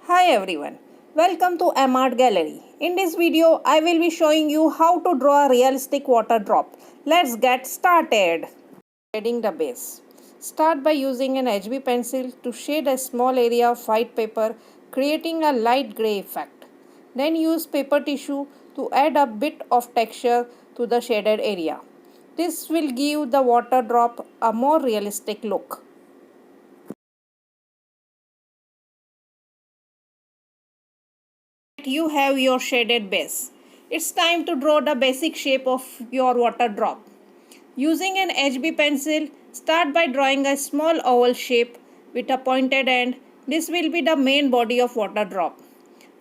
Hi everyone, welcome to Art Gallery. In this video, I will be showing you how to draw a realistic water drop. Let's get started. Shading the base. Start by using an HB pencil to shade a small area of white paper, creating a light gray effect. Then use paper tissue to add a bit of texture to the shaded area. This will give the water drop a more realistic look. You have your shaded base. It's time to draw the basic shape of your water drop. Using an HB pencil, start by drawing a small oval shape with a pointed end. This will be the main body of water drop.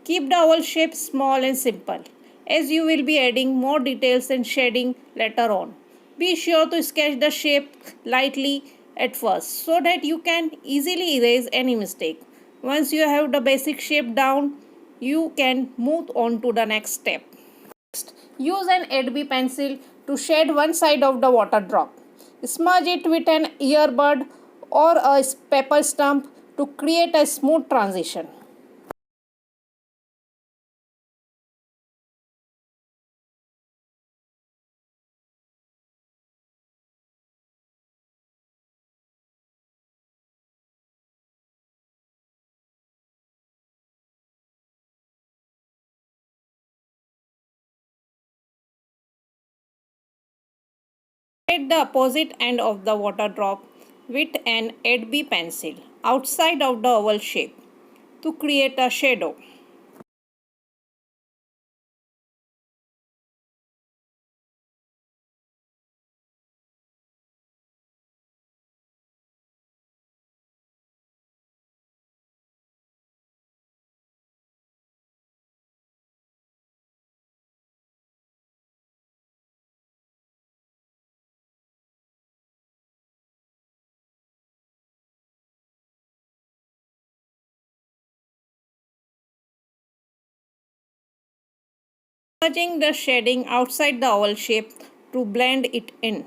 Keep the oval shape small and simple, as you will be adding more details and shading later on. Be sure to sketch the shape lightly at first so that you can easily erase any mistake. Once you have the basic shape down, you can move on to the next step. Use an 8B pencil to shade one side of the water drop. Smudge it with an earbud or a paper stump to create a smooth transition. Shade the opposite end of the water drop with an 8B pencil outside of the oval shape to create a shadow. Merging the shading outside the oval shape to blend it in.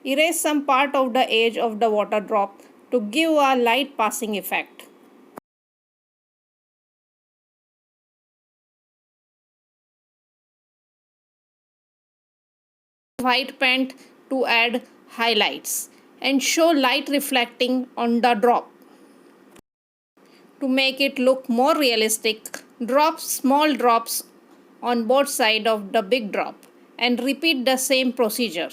Erase some part of the edge of the water drop to give a light passing effect. White paint to add highlights and show light reflecting on the drop. To make it look more realistic, drop small drops on both sides of the big drop and repeat the same procedure.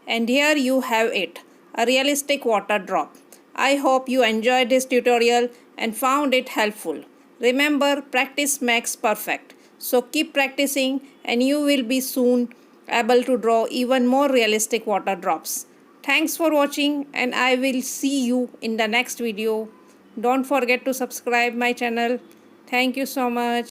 And here you have it, a realistic water drop. I hope you enjoyed this tutorial and found it helpful. Remember, practice makes perfect. So keep practicing and you will be soon able to draw even more realistic water drops. Thanks for watching and I will see you in the next video. Don't forget to subscribe my channel. Thank you so much.